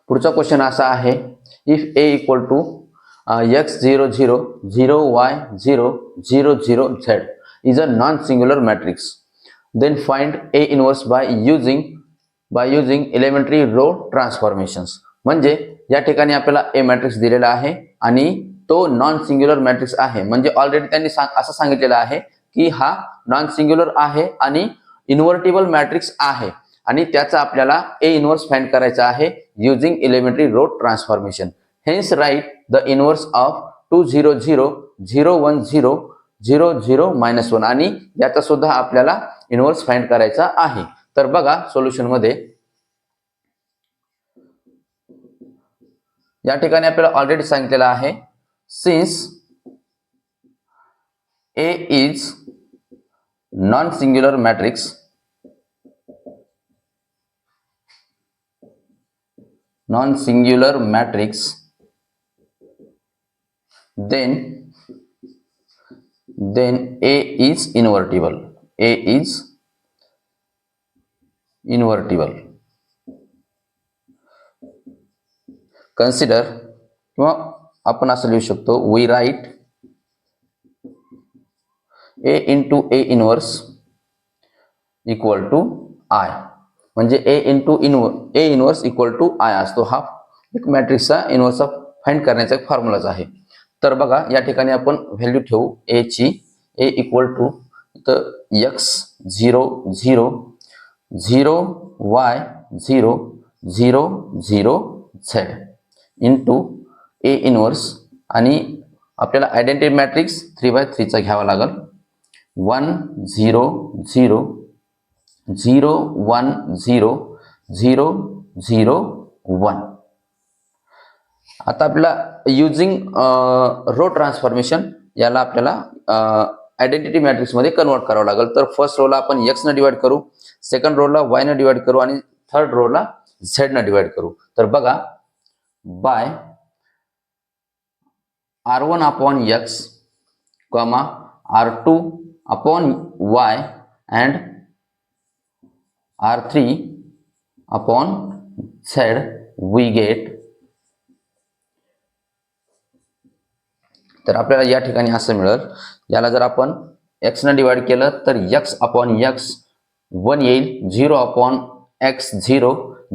पुढचा क्वेश्चन असा आहे, if A equal to x0 0 0 y 0 0 0 z is a non-singular matrix, then find A inverse by using elementary row transformations. म्हणजे या ठिकाणी आपल्याला ए मॅट्रिक्स दिलेला आहे आणि तो नॉन सिंग्युलर मॅट्रिक्स आहे. म्हणजे ऑलरेडी त्यांनी असं सांगितलेलं आहे की हा नॉन सिंग्युलर आहे आणि इन्व्हर्टिबल मॅट्रिक्स आहे आणि त्याचा आपल्याला ए इन्व्हर्स फाइंड करायचा आहे using elementary row transformation. Hence write the inverse of 2 0 0 0 1 0 0 0 -1 आणि याचा सुद्धा आपल्याला इन्व्हर्स फाइंड करायचा आहे. तर बघा सोल्युशन मध्ये या ठिकाणी आपल्याला ऑलरेडी सांगितलेलं आहे, since A is non singular matrix, then A is invertible. Consider किंवा आपण असं लिहू शकतो, we write A into A inverse equal to I. म्हणजे A inverse equal to I असतो. हा एक मॅट्रिक्सचा इन्व्हर्स फाइंड करण्याचा एक फॉर्म्युलाच आहे. तर बघा या ठिकाणी आपण व्हॅल्यू ठेवू A ची, A equal to x 0 0 0 y 0 0 0 z into A inverse आणि आपल्याला आयडेंटिटी मॅट्रिक्स 3/3 चा घ्यावा लागेल. 1 0 0 0 1 0 0 0 1. आता आपल्याला युजिंग रो ट्रान्सफॉर्मेशन याला आपल्याला आयडेंटिटी मॅट्रिक्स मध्ये कन्वर्ट करावं लागेल. तर फर्स्ट रो ला आपण x न डिवाइड करू, सेकंड रो ला y न डिवाइड करू आणि थर्ड रो ला z न डिवाइड करू. तर बघा, bye r1 upon x, r2 upon y and r3 upon z we get. तर आपल्याला या ठिकाणी असं मिळेल, याला जर आपण x न डिवाइड केलं तर x upon x 1 येईल, 0 upon x 0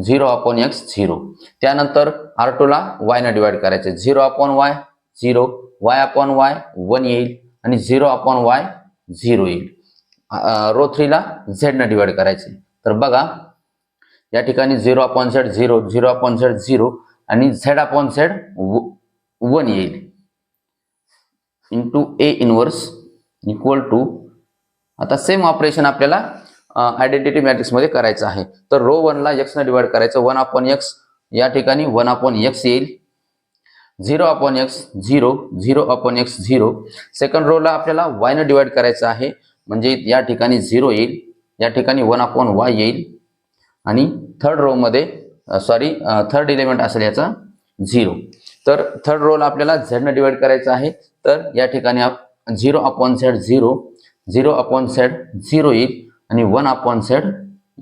0 upon x 0. त्यानंतर r2 ला y न डिवाइड करायचे, 0 upon y 0, y upon y 1 येईल आणि 0 upon y 0 येईल. रो 3 ला z न डिवाइड करायचे. तर बघा या ठिकाणी 0 upon z 0, 0 upon z 0 आणि z upon z 1 येईल into A inverse equal to. आता सेम ऑपरेशन आपल्याला आयडेंटिटी मॅट्रिक्स मध्ये करायचं आहे. तर रो 1 ला x न डिवाइड करायचं, 1 upon x या ठिकाणी 1 upon x येईल, 0 upon x 0, 0 upon x 0. Second row ला आपल्याला y न डिवाइड करायचं आहे, म्हणजे या ठिकाणी 0 येईल, या ठिकाणी 1 upon y येईल आणि थर्ड रो मध्ये थर्ड एलिमेंट असेल याचा 0. तर थर्ड रो ला आपल्याला z न डिवाइड करायचं आहे, तर या ठिकाणी 0 upon z 0, 0 upon z 0 येईल आणि 1 upon z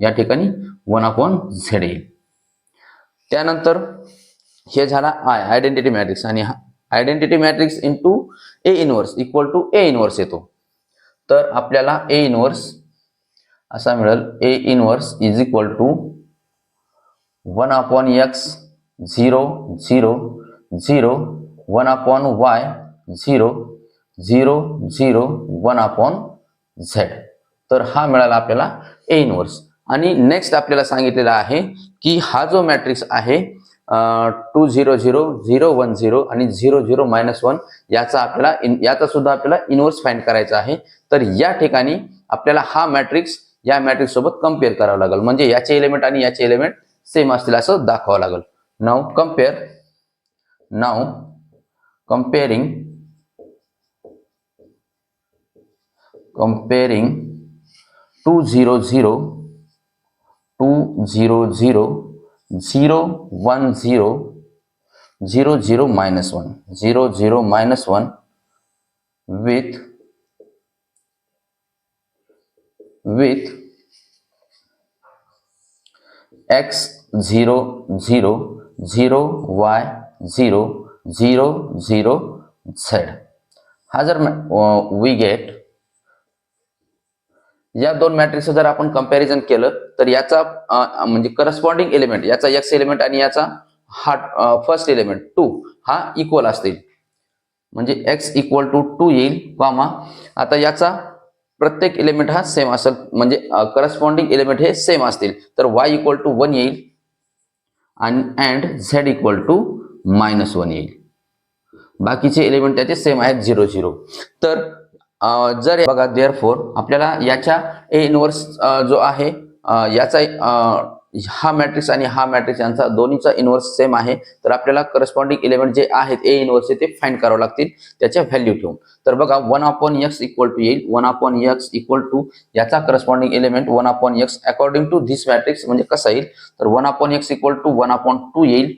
या ठिकाणी 1 upon z येईल. त्यानंतर हे झाला आयडेंटिटी मॅट्रिक्स आणि identity matrix into A inverse equal to A inverse येतो. तर आपल्याला A इन्व्हर्स असा मिळेल, A inverse is equal to 1 upon x 0 0 0 1 upon y 0 0 0 1 upon z. तर हा मिळाला आपल्याला A इन्व्हर्स. आणि नेक्स्ट आपल्याला सांगितलेलं आहे की हा जो मॅट्रिक्स आहे 2 0 0 0 1 0 आणि 0 0 -1 याचा सुद्धा आपल्याला इन्व्हर्स फाइंड करायचा आहे. तर या ठिकाणी आपल्याला हा मॅट्रिक्स या मॅट्रिक्स सोबत कम्पेअर करावं लागेल, म्हणजे याचे एलिमेंट आणि याचे एलिमेंट सेम असतील असं दाखवावं लागेल. Now comparing 2 0 0 2 0 0 0 1 0 0 0 -1 0 0 -1 with x 0 0 0 y 0 0 0 z हा जर वी गेट या दोन मॅट्रिक्स जर आपण कंपॅरिझन केलं तर याचा म्हणजे करस्पॉन्डिंग एलिमेंट याचा x एलिमेंट आणि याचा हा फर्स्ट एलिमेंट 2 हा इक्वल असतील म्हणजे x इक्वल टू 2 येईल कॉमा आता याचा प्रत्येक एलिमेंट हा सेम असेल म्हणजे करस्पॉन्डिंग एलिमेंट हे सेम असतील तर y इक्वल टू 1 येईल आणि अँड z इक्वल टू -1 येईल बाकीचे एलिमेंट त्याचे सेम आहेत 0 0 तर जर बघा देअरफॉर आपल्याला याच्या ए इनव्हर्स जो आहे याचा हा मॅट्रिक्स आणि हा मॅट्रिक्स यांचा दोन्हीचा इनव्हर्स सेम आहे तर आपल्याला करस्पॉन्डिंग एलिमेंट जे आहेत ए इनव्हर्स ते फाइंड करावे लागतील त्याच्या व्हॅल्यू ठेवून तर बघा 1/x इक्वल टू येईल 1/x इक्वल टू याचा corresponding element 1/x according to this matrix म्हणजे कसा येईल तर 1/x इक्वल टू 1/2 येईल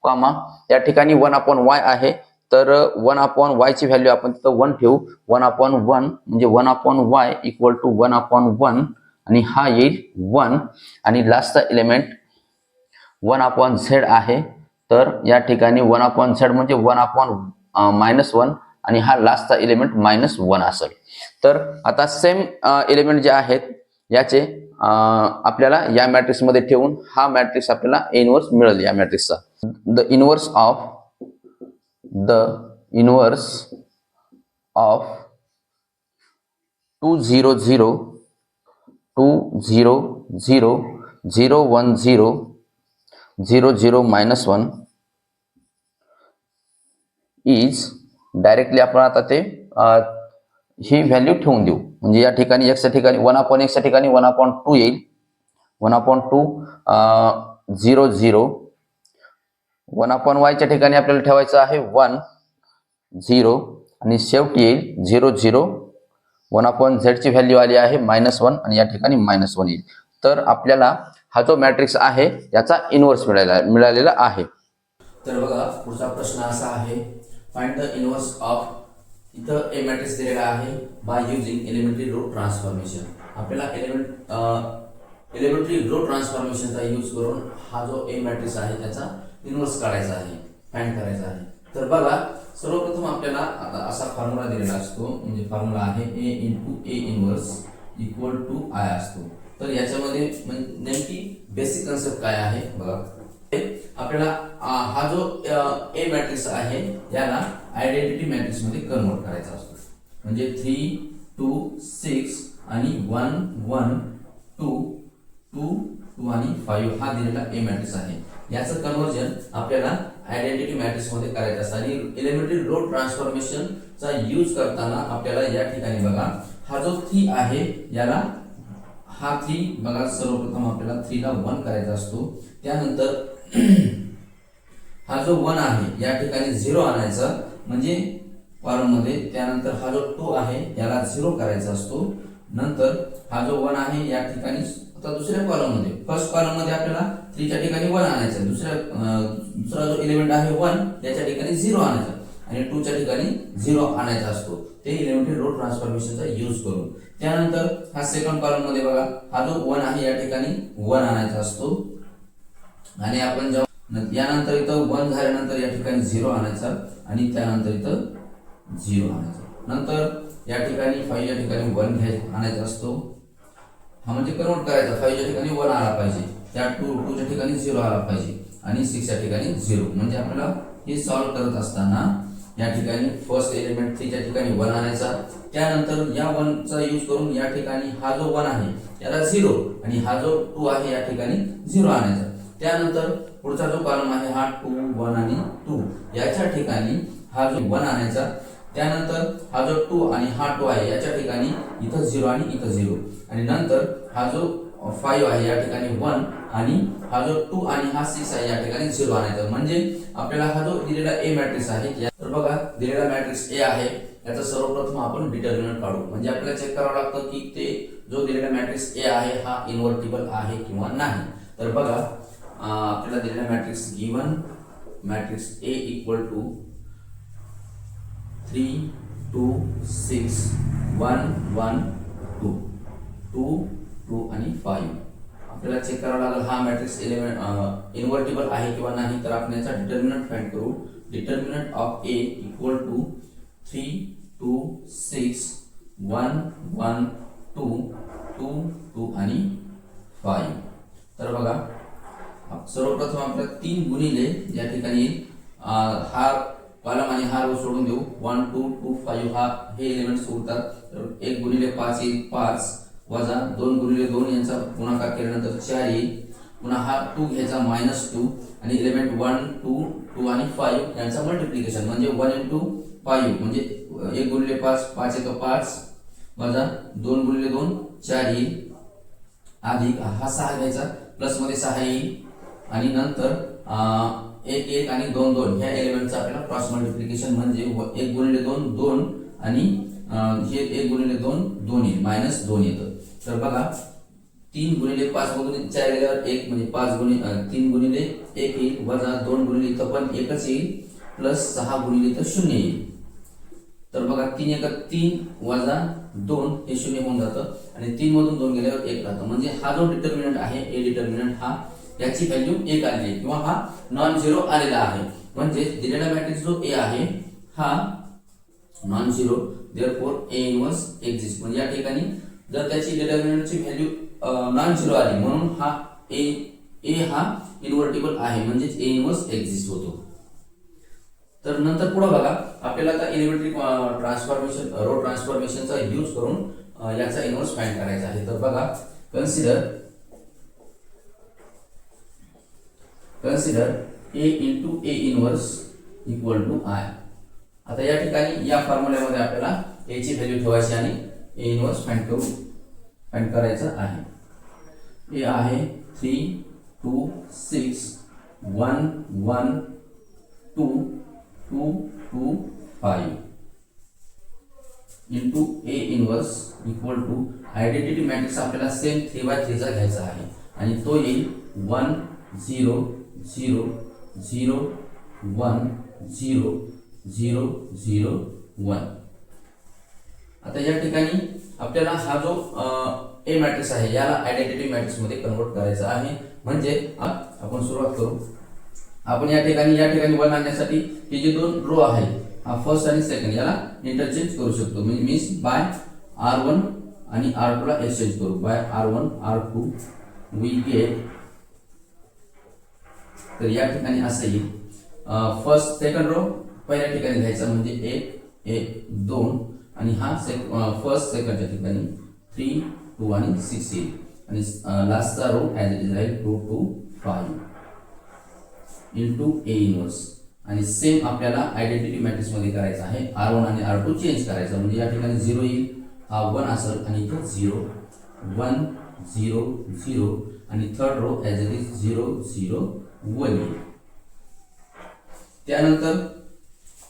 कॉमा या ठिकाणी 1/y आहे तर 1/y ची व्हॅल्यू आपण तिथं 1 ठेवू 1/1 म्हणजे 1/y इक्वल टू 1/1 आणि हा येईल 1 आणि लास्टचा एलिमेंट 1/z आहे तर या ठिकाणी 1/z म्हणजे 1/-1 आणि हा लास्टचा एलिमेंट -1 असेल तर आता सेम एलिमेंट जे आहेत याचे आपल्याला या मॅट्रिक्स मध्ये ठेवून हा मॅट्रिक्स आपल्याला इनव्हर्स मिळेल या मॅट्रिक्सचा the inverse of 2 0 0 2 0 0 0 1 0 0 0 -1 is directly आपण आता ते ही व्हॅल्यू ठेवून देऊ म्हणजे या ठिकाणी x च्या ठिकाणी 1/x च्या ठिकाणी 1/2 येईल 1/2 0 0 1/y च्या ठिकाणी आपल्याला ठेवायचं आहे 1 0 आणि शेवटी येईल 0 0 1/z ची व्हॅल्यू आली आहे -1 आणि या ठिकाणी -1 येईल तर आपल्याला हा जो मॅट्रिक्स आहे याचा इनव्हर्स मिळालेला आहे तर बघा पुढचा प्रश्न असा आहे फाइंड द इनव्हर्स ऑफ इथं ए मॅट्रिक्स दिलेला आहे by using elementary row transformation आपल्याला एलिमेंटरी रो ट्रान्सफॉर्मेशनचा यूज करून हा जो ए मॅट्रिक्स आहे त्याचा इनव्हर्स काढायचा आहे फाइंड करायचा आहे तर बघा सर्वप्रथम आपल्याला असा फॉर्म्युला दिलेला असतो म्हणजे फॉर्म्युला आहे a * a inverse equal to I असतो तर याच्यामध्ये नेमकी बेसिक कन्सेप्ट काय आहे बघा आपल्याला हा जो ए मॅट्रिक्स आहे याला आयडेंटिटी मॅट्रिक्स मध्ये कन्वर्ट करायचा असतो म्हणजे 3 2 6 आणि 1 1 2 2 2 आणि 5 हा दिलेला ए मॅट्रिक्स आहे याचं कन्वर्जन आपल्याला आयडेंटिटी मॅट्रिक्स मध्ये करायचं असतं आणि एलिमेंटरी रो ट्रान्सफॉर्मेशन चा यूज करताना आपल्याला या ठिकाणी बघा हा जो 3 आहे याला हा 3 बघा सर्वप्रथम आपल्याला 3 ला 1 करायचा असतो त्यानंतर हा जो 1 आहे या ठिकाणी 0 आणायचा म्हणजे कॉलम मध्ये त्यानंतर हा जो 2 आहे याला 0 करायचा असतो नंतर हा जो 1 आहे या ठिकाणी आता दुसऱ्या कॉलम मध्ये फर्स्ट कॉलम मध्ये आपल्याला 3 च्या ठिकाणी 1 आणायचा दुसरा जो एलिमेंट आहे 1 याच्या ठिकाणी 0 आणायचा आणि 2 च्या ठिकाणी 0 आणायचा असतो ते एलिमेंटरी रो ट्रान्सफॉर्मेशनचा यूज करून त्यानंतर हा सेकंड कॉलम मध्ये बघा हा जो 1 आहे या ठिकाणी 1 आणायचा असतो आणि आपण जेव्हा यानंतर इथं 1 झाल्यानंतर या ठिकाणी 0 आणायचा आणि त्यानंतर इथं 0 आणायचा नंतर या ठिकाणी 5 या ठिकाणी 1 आणायचा असतो हा म्हणजे कन्वर्ट करायचा 5 च्या ठिकाणी 1 आला पाहिजे त्या 2 च्या ठिकाणी 0 आला पाहिजे आणि 6 च्या ठिकाणी 0 म्हणजे आपल्याला हे सॉल्व करत असताना या ठिकाणी फर्स्ट एलिमेंट 3 च्या ठिकाणी 1 आणायचा त्यानंतर या 1 चा यूज करून या ठिकाणी हा जो 1 आहे याला 0 आणि हा जो 2 आहे या ठिकाणी 0 आणायचा त्यानंतर पुढचा जो कॉलम आहे हा 2 1 आणि 2 याच्या ठिकाणी हा जो 1 आणायचा त्यानंतर हा जो 2 आणि हा 2 आहे याच्या ठिकाणी इथं 0 आणि इथं 0 आणि नंतर हा जो 5 आहे या ठिकाणी 1 आणि हा जो 2 आणि हा 6 आहे या ठिकाणी 0 आणायचा म्हणजे आपल्याला हा जो दिलेला ए मॅट्रिक्स आहे तर बघा दिलेला मॅट्रिक्स ए आहे याचा सर्वप्रथम आपण डिटर्मिनंट काढू म्हणजे आपल्याला चेक करावं लागतं की ते जो दिलेला मॅट्रिक्स ए आहे हा इन्व्हर्टिबल आहे किंवा नाही तर बघा आपल्याला दिलेला matrix given matrix A equal to 3 2 6 1 1 2 2 2 आणि 5 आपल्याला चेक करावं लागेल हा मॅट्रिक्स एलिमेंट इन्व्हर्टिबल आहे किंवा नाही. तर आपण याचा डिटर्मिनंट फाइंड करू. Determinant of A equal to 3 2 6 1 1 2 2 2 आणि 5. तर बघा सर्वप्रथम आपल्याला 3 गुणिले या ठिकाणी हा कॉलम आणि हा रो सोडून देऊ. 1 2 2 5 हा हे एलिमेंट्स उरतात. तर 1 गुणिले 5 येईल 5 वजा 2 गुणिले 2 यांचा गुणाकार केल्यानंतर 4 येईल. पुन्हा हा 2 घ्यायचा -2 आणि एलिमेंट 1 2 2 आणि 5 यांचा मल्टिप्लिकेशन म्हणजे 1 into 5 म्हणजे 1 गुणिले 5 5 येतो 5 वजा 2 गुणिले 2 4 येईल अधिक हा 6 घ्यायचा प्लस मध्ये 6 येईल आणि नंतर 1 1 आणि 2 2 ह्या एलिमेंटचा आपल्याला क्रॉस मल्टिप्लिकेशन म्हणजे 1 गुणिले 2 2 आणि हे 1 गुणिले 2 2 येईल -2 येतं. तर बघा 3 गुणिले 5 गुणिले 4 गेल्यावर 1 म्हणजे 5 गुणिले 3 गुणिले 1 येईल वजा 2 गुणिले इथं पण 1च येईल प्लस 6 गुणिले इथं 0 येईल. तर बघा 3 1 3 वजा 2 हे 0 होऊन जातं आणि 3 मधून 2 गेल्यावर 1 राहतं. म्हणजे हा जो डिटर्मिनंट आहे ए डिटर्मिनंट हा याची व्हॅल्यू 1 आलेली आहे किंवा हा नॉन झिरो आलेला आहे. म्हणजे दिलेला मॅट्रिक्स जो ए आहे हा नॉन झिरो देअरफॉर ए इन्व्हर्स एक्झिस्ट. म्हणजे या ठिकाणी जर त्याची डिटर्मिनंटची व्हॅल्यू नॉन झिरो आली म्हणून हा ए हा इन्व्हर्टिबल आहे म्हणजे ए इन्व्हर्स एक्झिस्ट होतो. तर नंतर पुढे बघा आपल्याला आता एलिमेंटरी ट्रान्सफॉर्मेशन रो ट्रान्सफॉर्मेशनचा यूज करून याचा इन्व्हर्स फाइंड करायचा आहे. तर बघा consider a into a inverse equal to I. आता या ठिकाणी या फॉर्म्युल्यामध्ये आपल्याला a ची व्हॅल्यू ठेवायची आणि a इन्व्हर्स फाइंड करायचा आहे. a आहे 3 2 6 1 1 2 2 2 5 into a inverse equal to identity matrix आपल्याला सेम 3x3 चा घ्यायचा आहे आणि तो येईल 1 0 0 0 1 0 0 0 1. आता या ठिकाणी आपल्याला हा जो ए मॅट्रिक्स आहे याला आयडेंटिटी मॅट्रिक्स मध्ये कन्वर्ट करायचा आहे. म्हणजे आपण सुरुवात करू. आपण या ठिकाणी 1 आणण्यासाठी हे जे दोन रो आहे हा फर्स्ट आणि सेकंड याला इंटरचेंज करू शकतो. म्हणजे मीन्स बाय R1 आणि R2 ला एक्सचेंज करू. By R1 R2 we get. तर या ठिकाणी असं येईल फर्स्ट सेकंड रो पहिल्या ठिकाणी घ्यायचा म्हणजे 1 1 2 आणि हा फर्स्ट सेकंडच्या ठिकाणी 3 2 आणि 6 येईल आणि लास्टचा रो ॲज इट इज राहील 2 2 5 इंटू ए इन्व्हर्स. आणि सेम आपल्याला आयडेंटिटी मॅट्रिक्स मध्ये करायचं आहे. R1 आणि R2 चेंज करायचं म्हणजे या ठिकाणी 0 येईल हा 1 असेल आणि इथं 0 1 0 0 आणि third row as it is 0 0 1 येईल. त्यानंतर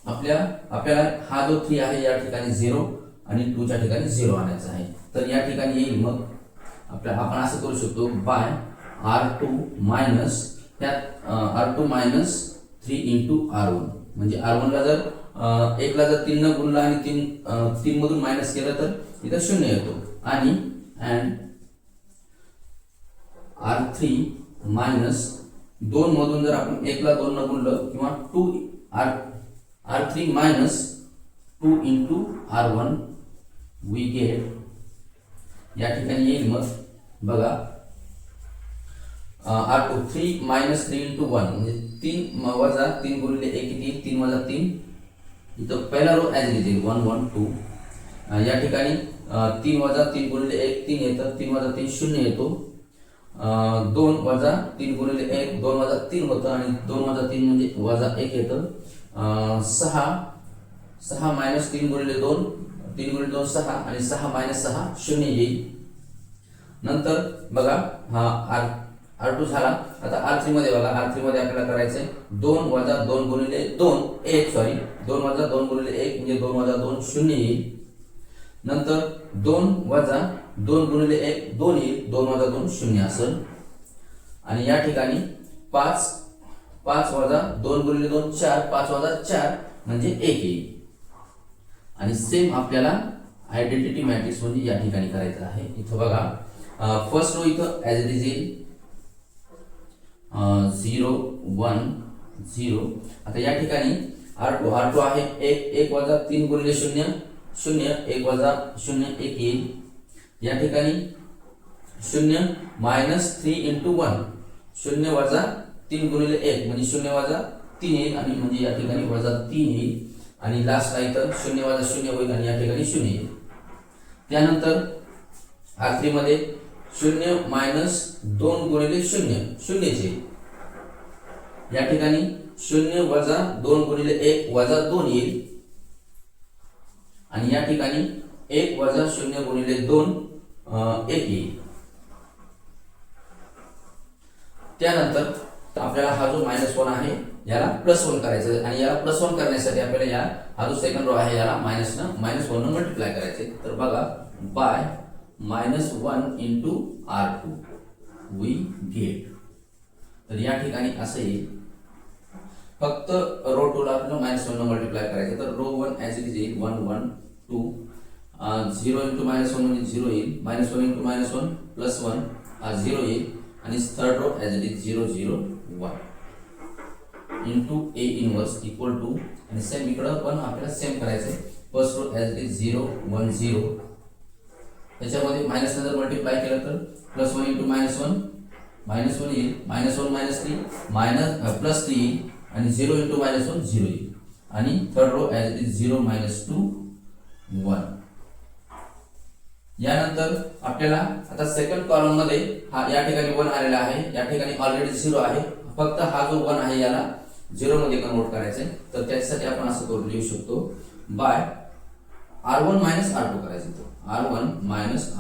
आपल्याला हा जो 3 आहे या ठिकाणी 0 आणि 2 च्या ठिकाणी 0 आणायचा आहे. तर या ठिकाणी येईल मग आपण असं करू शकतो बाय R2 मायनस त्यात R2 मायनस 3 इंटू R1. म्हणजे R1 ला जर 1 ला जर 3 न गुणला आणि 3 मधून मायनस केलं तर इथं 0 येतो आणि R3 मायनस 2 मधून जर आपण 1 ला 2 न गुणलं किंवा 2 R3 minus 2 into R1 we get. या ठिकाणी येईल मग बघा R2 3 मायनस 3 इंटू 1 म्हणजे 3 वजा 3 गुणिले 1 किती 3 वजा 3 इथं पहिला रो ॲज इट इज 1 1 2. या ठिकाणी 3 वजा 3 गुणिले 1 3 येतं 3 वजा 3 0 येतो. 2 वजा 3 गुणिले 1 2 वजा 3 होतं आणि 2 वजा 3 म्हणजे वजा 1 येतं. 6 मायनस 3 गुणिले 2 3 गुणिले 2 6 आणि 6 मायनस 6 0 येईल. नंतर बघा हा R2 झाला. आता R3 मध्ये बघा R3 मध्ये आपल्याला करायचंय 2 वजा 2 गुणिले 2 वजा 2 गुणिले 1 म्हणजे 2 वजा 2 0 येईल. नंतर 2 वजा 2 गुणिले 1 2 येईल 2 वजा 2 0 असेल. आणि या ठिकाणी 5 वजा 2 गुणिले 2 4 5 वजा 4 म्हणजे 1 येईल. आणि सेम आपल्याला आयडेंटिटी मॅट्रिक्स म्हणजे या ठिकाणी करायचं आहे. इथं बघा फर्स्ट रो इथं ॲज इट इज येईल 0 1 0. आता या ठिकाणी R2 आहे 1 वजा 3 गुणिले 0 0 1 वजा 0 1 येईल. या ठिकाणी 0 मायनस 3 इंटू 1 0 वजा 3 गुणिले 1 म्हणजे 0 वजा 3 येईल आणि म्हणजे या ठिकाणी वजा 3 येईल आणि लास्टला इथं 0 वजा 0 होईल आणि या ठिकाणी 0 येईल. त्यानंतर R3 मध्ये 0 मायनस 2 गुणिले 0 0चे या ठिकाणी 0 वजा 2 गुणिले 1 वजा 2 येईल आणि या ठिकाणी 1 वजा 0 गुणिले 2 1 येईल. त्यानंतर आपल्याला हा जो -1 आहे याला +1 करायचा आहे आणि याला +1 करण्यासाठी आपल्याला हा जो सेकंड रो आहे याला -1 ने मल्टिप्लाय करायचे. तर बघा bye -1 into R2 we get. तर या ठिकाणी असं येईल. फक्त रो 2 ला आपल्याला -1 ने मल्टिप्लाय करायचे. तर रो 1 ॲज इट इज येईल 1 1 2 0 इंटू -1 म्हणजे 0 येईल. -1 इंटू -1 +1 0 येईल आणि third row as it is 0 0 1 into A inverse equal to आणि सेम इकडं पण आपल्याला सेम करायचं आहे. First row as it is 0 1 0. त्याच्यामध्ये मायनस जर मल्टिप्लाय केलं तर +1 इंटू -1 -1 येईल. -1 -3 +3 येईल आणि 0 इंटू -1 0 येईल आणि third row as it is 0 -2 1. यानंतर आपल्याला आता सेकंड कॉलम मध्ये हा या ठिकाणी 1 आलेला आहे. या ठिकाणी ऑलरेडी 0 आहे. फक्त हा जो 1 आहे याला 0 मध्ये कन्वर्ट करायचं आहे. तर त्याच्यासाठी आपण असं करून लिहू शकतो बाय R1 R2 करायचं. तो R1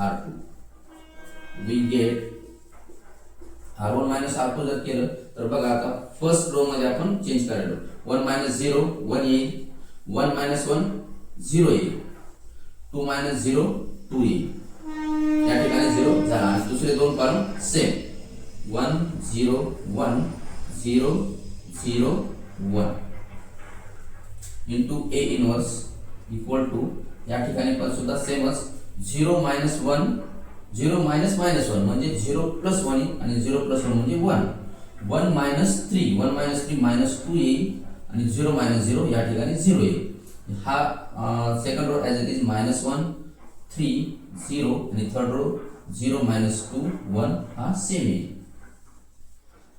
R2 we gate R1 R2 जर केलं तर बघा आता फर्स्ट रो मध्ये आपण चेंज करायला 1 0 1 येईल. 1 -1 0 येईल. 2 0 2 येईल. या ठिकाणी 0 झाला आणि दुसरे दोन column same 1 0 1 0 0 1 into A inverse equal to या ठिकाणी पण सुद्धा सेमच 0 -1 0 -1 म्हणजे 0 + 1 आणि 0 + 1 म्हणजे 1 1 -3 -2 येईल आणि 0 -0 या ठिकाणी 0 येईल. हा second row as it is -1 3 0 आणि थर्ड रो 0 -2 1 हा सेम येईल.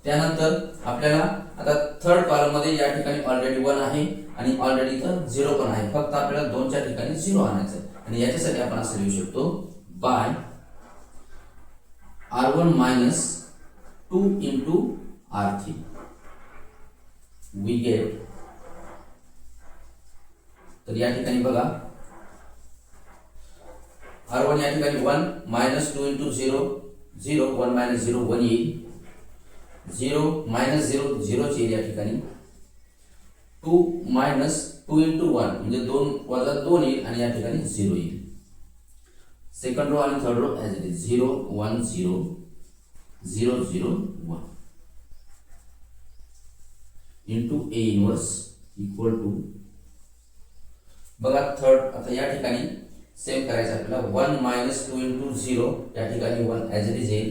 त्यानंतर आपल्याला आता थर्ड कॉलम मध्ये या ठिकाणी ऑलरेडी 1 आहे आणि ऑलरेडी इथं 0 पण आहे. फक्त आपल्याला 2च्या ठिकाणी 0 आणायचं आहे आणि याच्यासाठी आपण असं लिहू शकतो bye R1 -2 into R3 we get. तर या ठिकाणी बघा R1 या ठिकाणी 1 -2 इंटू 0 0 1 -0 1 येईल. 0 -0 0 येईल या ठिकाणी. 2 -2 इंटू 1 म्हणजे 2 वजा 2 येईल आणि या ठिकाणी 0 येईल. सेकंड रो आणि third row as it is 0 1 0 0 0 1 into A inverse equal to बघा थर्ड आता या ठिकाणी सेम करायचं आपल्याला 1 -2 इंटू 0 या ठिकाणी 1 ॲज इट इज येईल.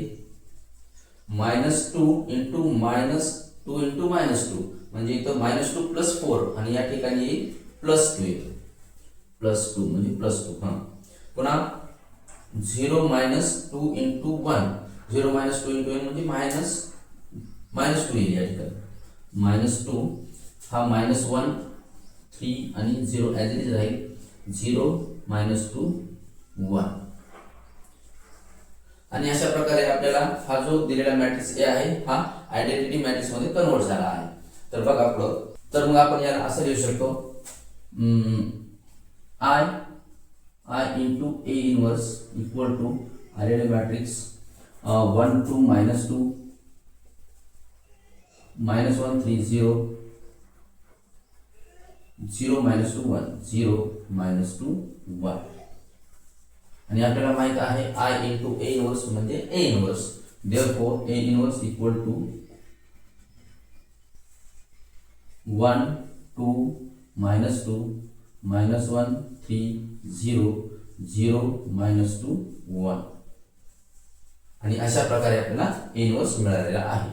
-2 इंटू -2 इंटू -2 म्हणजे इथं -2 + 4 आणि या ठिकाणी येईल +2 येतो. +2 म्हणजे +2 हां. पुन्हा 0 -2 इंटू 1 0 -2 इंटू 1 म्हणजे -2 येईल या ठिकाणी. -2 हा -1 3 आणि 0 ॲज इट इज राहील. 0 -2 1 आणि अशा प्रकारे आपल्याला हा जो दिलेला मॅट्रिक्स A आहे हा आयडेंटिटी मॅट्रिक्स मध्ये कन्वर्ट झाला आहे. तर बघा पुढं तर मग आपण याला असं लिहू शकतो I into A inverse equal to आलेले मॅट्रिक्स 1 2 -2 -1 3 0 0 -2 1 0 -2 1 आणि आपल्याला माहित आहे I इंटू A इनवर्स म्हणजे A inverse. Therefore A inverse equal to 1 2 -2 -1 3 0 0 -2 1 आणि अशा प्रकारे आपल्याला A इनवर्स मिळालेला आहे.